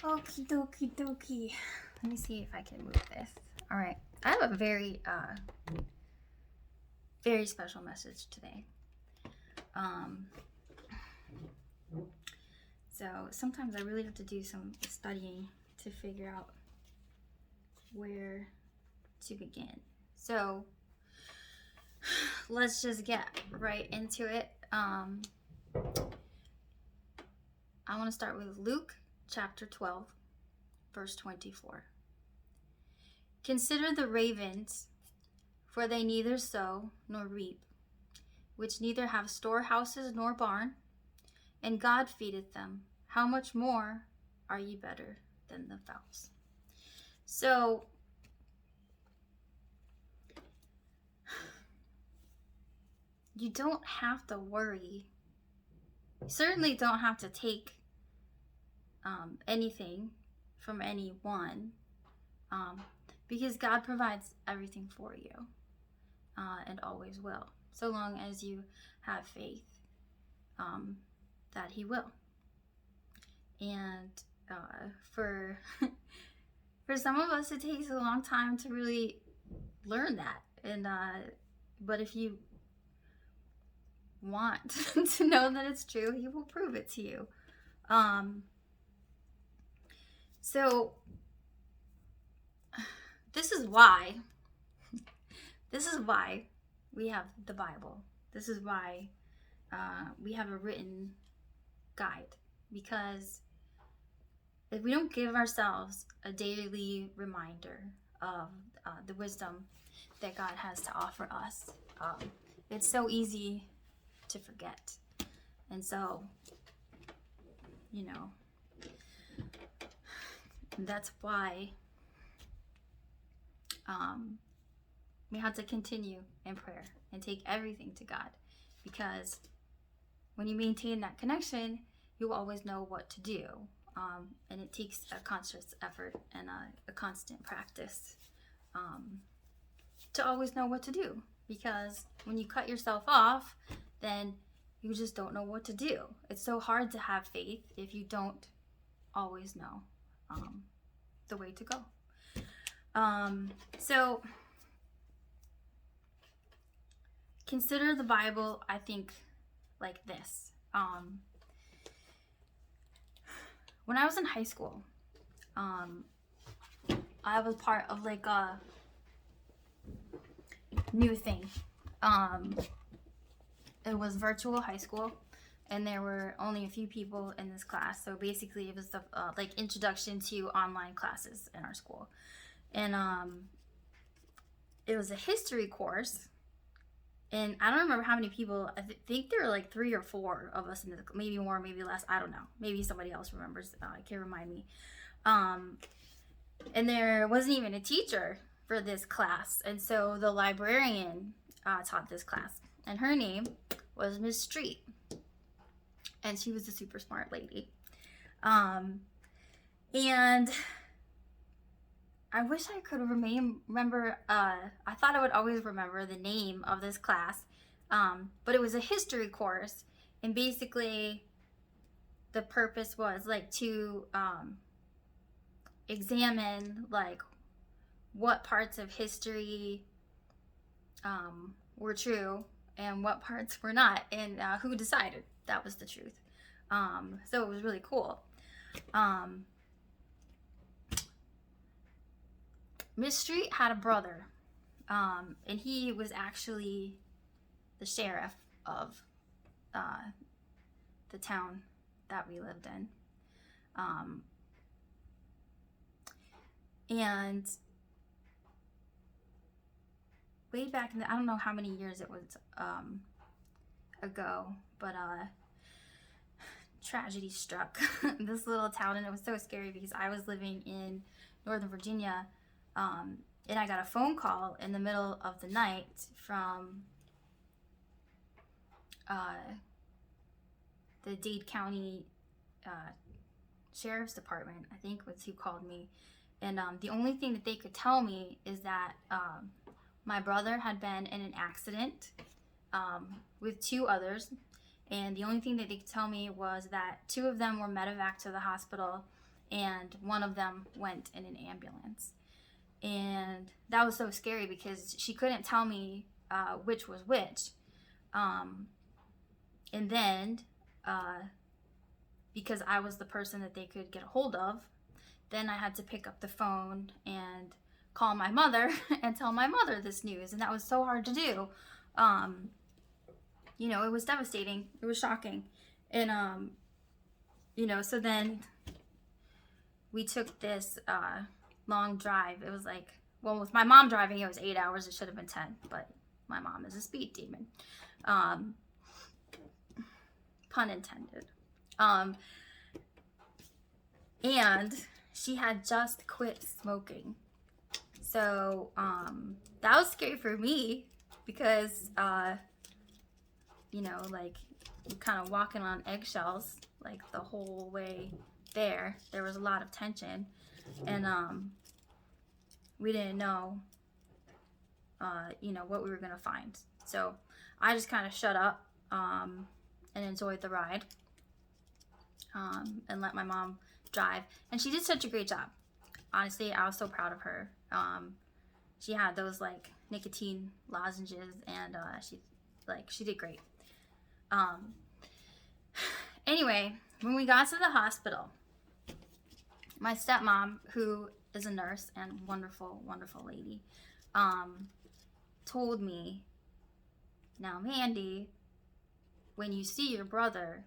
Okie dokie dokie. Let me see if I can move this. All right. I have a very, very special message today. So sometimes I really have to do some studying to figure out where to begin. So let's just get right into it. I want to start with Luke chapter 12, verse 24. Consider the ravens, for they neither sow nor reap, which neither have storehouses nor barn, and God feedeth them. How much more are ye better than the fowls? So, you don't have to worry. You certainly don't have to take anything from anyone, because God provides everything for you, and always will, so long as you have faith that He will. And for some of us, it takes a long time to really learn that. And but if you want to know that it's true, He will prove it to you. So this is why we have the Bible. This is why we have a written guide, because if we don't give ourselves a daily reminder of the wisdom that God has to offer us, it's so easy to forget. And so, that's why we have to continue in prayer and take everything to God, because when you maintain that connection, you always know what to do. And it takes a conscious effort and a constant practice to always know what to do. Because when you cut yourself off, then you just don't know what to do. It's so hard to have faith if you don't always know the way to go. So consider the Bible, I think, like this. When I was in high school, I was part of like a new thing. It was virtual high school, and there were only a few people in this class. So basically, it was the like introduction to online classes in our school, and it was a history course. And I don't remember how many people. I think there were like 3 or 4 of us in the, maybe more, maybe less. I don't know. Maybe somebody else remembers. Can remind me. And there wasn't even a teacher for this class, and so the librarian taught this class, and her name was Miss Street, and she was a super smart lady. And I wish I could remember. I thought I would always remember the name of this class, but it was a history course, and basically, the purpose was like to examine like what parts of history were true and what parts were not, and who decided that was the truth. So it was really cool. Miss Street had a brother, and he was actually the sheriff of the town that we lived in. And way back in I don't know how many years it was ago, but tragedy struck this little town, and it was so scary because I was living in Northern Virginia, and I got a phone call in the middle of the night from the Dade County Sheriff's Department, I think was who called me. And the only thing that they could tell me is that my brother had been in an accident with 2 others, And the only thing that they could tell me was that 2 of them were medevac to the hospital, and 1 of them went in an ambulance. And that was so scary because she couldn't tell me which was which. And then, because I was the person that they could get a hold of, then I had to pick up the phone and call my mother and tell my mother this news. And that was so hard to do. You know, it was devastating. It was shocking. And, you know, so then we took this long drive. It was like, well, with my mom driving, it was 8 hours. It should have been 10, but my mom is a speed demon. Pun intended. And she had just quit smoking. So that was scary for me because, you know, like, you're kind of walking on eggshells, like, the whole way there. There was a lot of tension. And we didn't know, you know, what we were going to find. So I just kind of shut up and enjoyed the ride and let my mom drive. And she did such a great job. Honestly, I was so proud of her. She had those, like, nicotine lozenges, and she did great. Anyway, when we got to the hospital, my stepmom, who is a nurse and wonderful, wonderful lady, told me, now, Mandy, when you see your brother,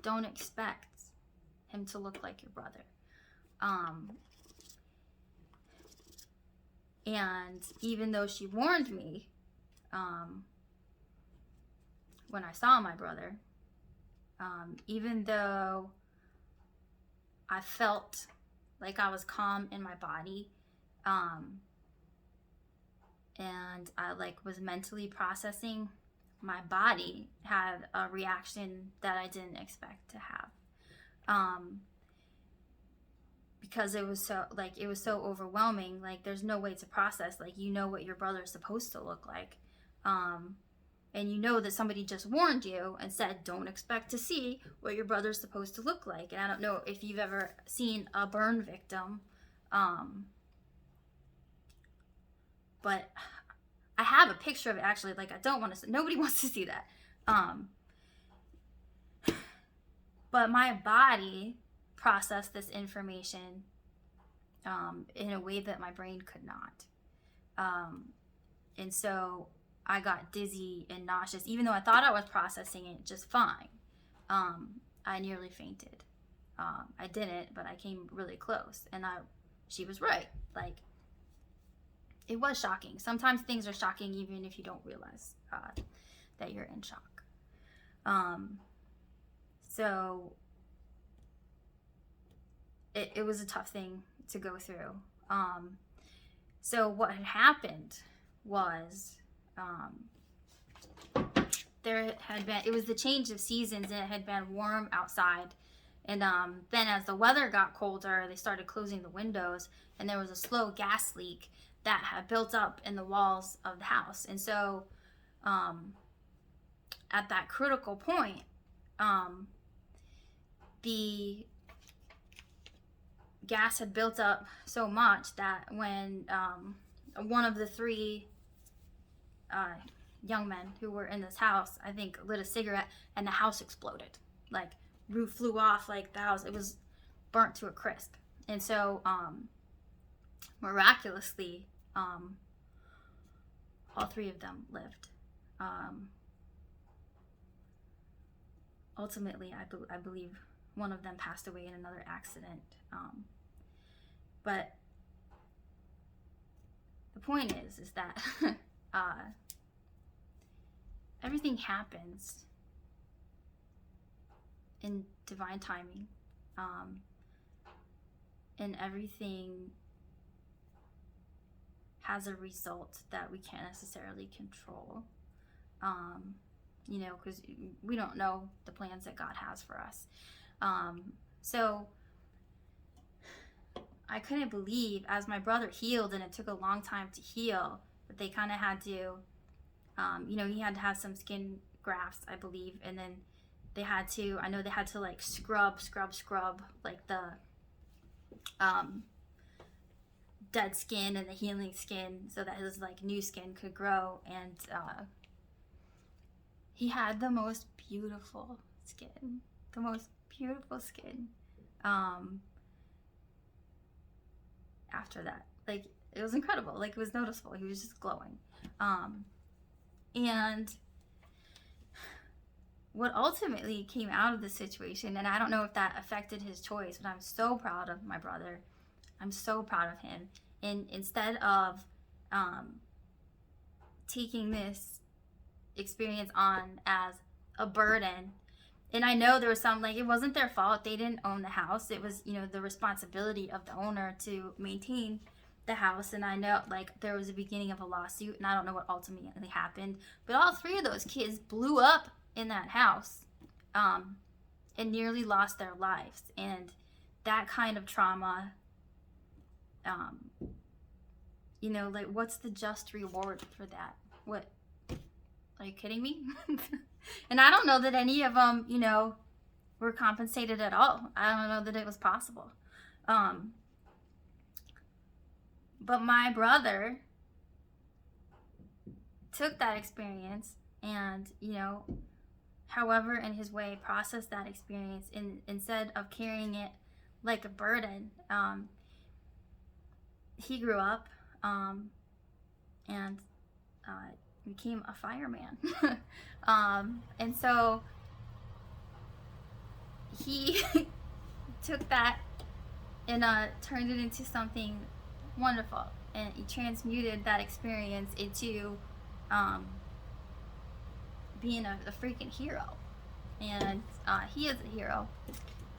don't expect him to look like your brother. And even though she warned me, when I saw my brother, even though I felt like I was calm in my body, and I, like, was mentally processing, my body had a reaction that I didn't expect to have. Because it was so overwhelming. Like, there's no way to process. Like, you know what your brother's supposed to look like. And you know that somebody just warned you and said, don't expect to see what your brother's supposed to look like. And I don't know if you've ever seen a burn victim. But I have a picture of it, actually. Like, I don't want to, nobody wants to see that. But my body processed this information in a way that my brain could not. And so I got dizzy and nauseous, even though I thought I was processing it just fine. I nearly fainted. I didn't, but I came really close. And she was right. Like, it was shocking. Sometimes things are shocking even if you don't realize that you're in shock. So it was a tough thing to go through. So what had happened was it was the change of seasons, and it had been warm outside. And then as the weather got colder, they started closing the windows, and there was a slow gas leak that had built up in the walls of the house. And so at that critical point, the gas had built up so much that when one of the 3 young men who were in this house, I think, lit a cigarette, and the house exploded. Like, roof flew off, like, the house, it was burnt to a crisp. And so miraculously, all 3 of them lived. Ultimately, I believe one of them passed away in another accident. But the point is that everything happens in divine timing, and everything has a result that we can't necessarily control. You know, because we don't know the plans that God has for us. So I couldn't believe, as my brother healed, and it took a long time to heal, that they kind of had to, you know, he had to have some skin grafts, I believe, and then I know they had to like scrub like the dead skin and the healing skin so that his like new skin could grow. And he had the most beautiful skin, after that. Like, it was incredible. Like, it was noticeable. He was just glowing. And what ultimately came out of the situation, and I don't know if that affected his choice, but I'm so proud of my brother. I'm so proud of him. And instead of taking this experience on as a burden, and I know there was some, like, it wasn't their fault. They didn't own the house. It was, you know, the responsibility of the owner to maintain the house. And I know, like, there was a beginning of a lawsuit, and I don't know what ultimately happened. But all three of those kids blew up in that house and nearly lost their lives. And that kind of trauma, you know, like, what's the just reward for that? What? Are you kidding me? And I don't know that any of them, you know, were compensated at all. I don't know that it was possible. But my brother took that experience and, you know, however in his way processed that experience, instead of carrying it like a burden. He grew up and became a fireman. And so he took that and turned it into something wonderful, and he transmuted that experience into being a freaking hero. And he is a hero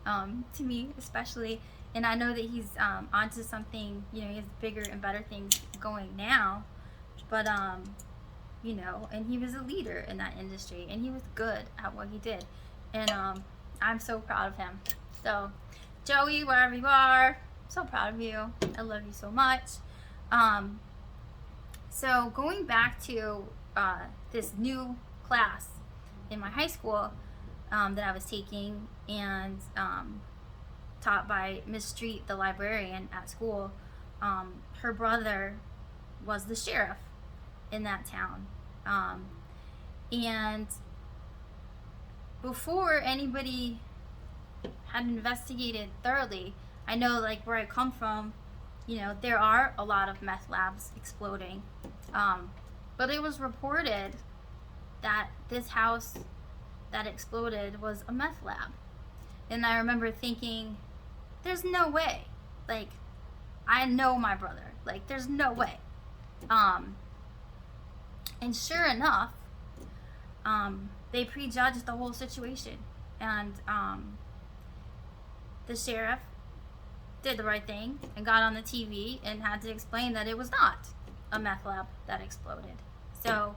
to me, especially. And I know that he's onto something, you know, he has bigger and better things going now. But you know, and he was a leader in that industry, and he was good at what he did. And I'm so proud of him. So, Joey, wherever you are, so proud of you. I love you so much. So going back to this new class in my high school that I was taking, and taught by Miss Street, the librarian at school. Her brother was the sheriff in that town. And before anybody had investigated thoroughly, I know, like, where I come from, you know, there are a lot of meth labs exploding. But it was reported that this house that exploded was a meth lab. And I remember thinking, there's no way. Like, I know my brother. Like, there's no way. And sure enough, they prejudged the whole situation. And the sheriff did the right thing and got on the TV and had to explain that it was not a meth lab that exploded. So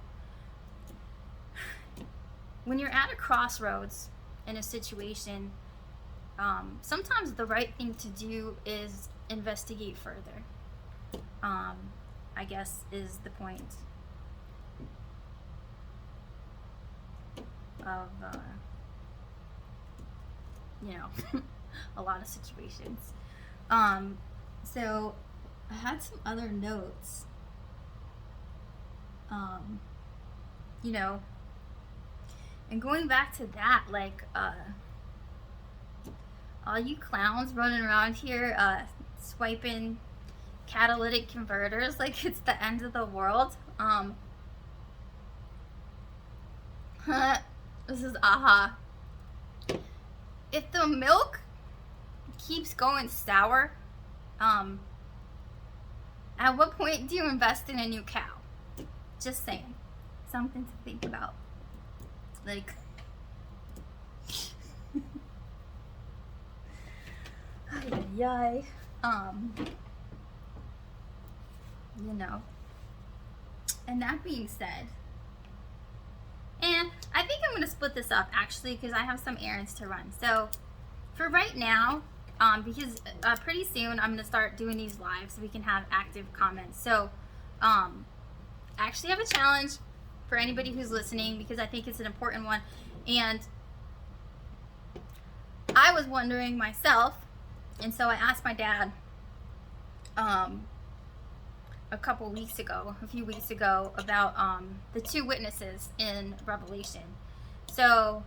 when you're at a crossroads in a situation, sometimes the right thing to do is investigate further, I guess is the point of, you know, a lot of situations. So I had some other notes, you know, and going back to that, like, all you clowns running around here, swiping catalytic converters like it's the end of the world. This is aha. If the milk keeps going sour, at what point do you invest in a new cow? Just saying. Something to think about. Like, yay. You know. And that being said, and I think I'm going to split this up, actually, because I have some errands to run. So, for right now, because pretty soon I'm going to start doing these live so we can have active comments. So, I actually have a challenge for anybody who's listening, because I think it's an important one. And I was wondering myself, and so I asked my dad a few weeks ago, about the two witnesses in Revelation. So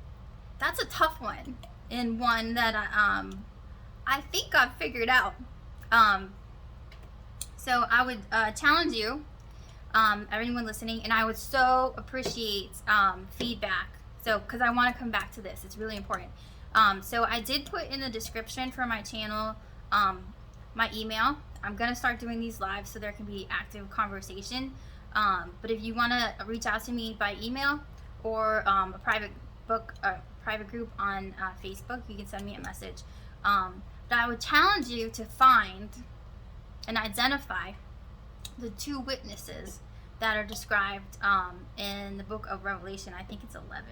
that's a tough one, and one that I think I've figured out. So I would challenge you, everyone listening, and I would so appreciate feedback. So, because I want to come back to this, it's really important. So I did put in the description for my channel my email. I'm gonna start doing these live so there can be active conversation. But if you want to reach out to me by email or a private group on Facebook, you can send me a message. But I would challenge you to find and identify the two witnesses that are described in the book of Revelation. I think it's 11.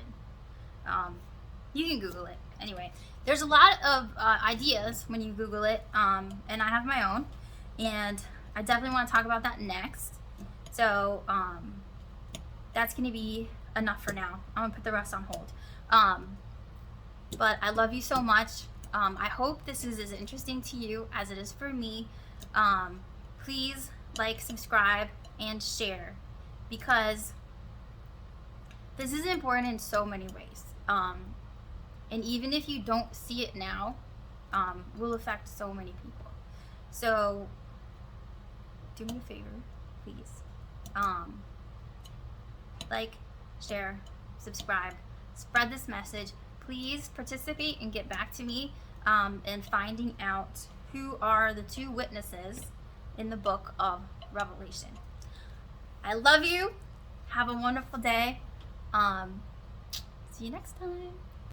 You can Google it. Anyway, there's a lot of ideas when you Google it, and I have my own, and I definitely want to talk about that next. So that's going to be enough for now. I'm going to put the rest on hold. But I love you so much. I hope this is as interesting to you as it is for me. Please like, subscribe, and share, because this is important in so many ways. And even if you don't see it now, will affect so many people. So do me a favor, please. Like, share, subscribe, spread this message. Please participate and get back to me in finding out who are the two witnesses in the book of Revelation. I love you. Have a wonderful day. See you next time.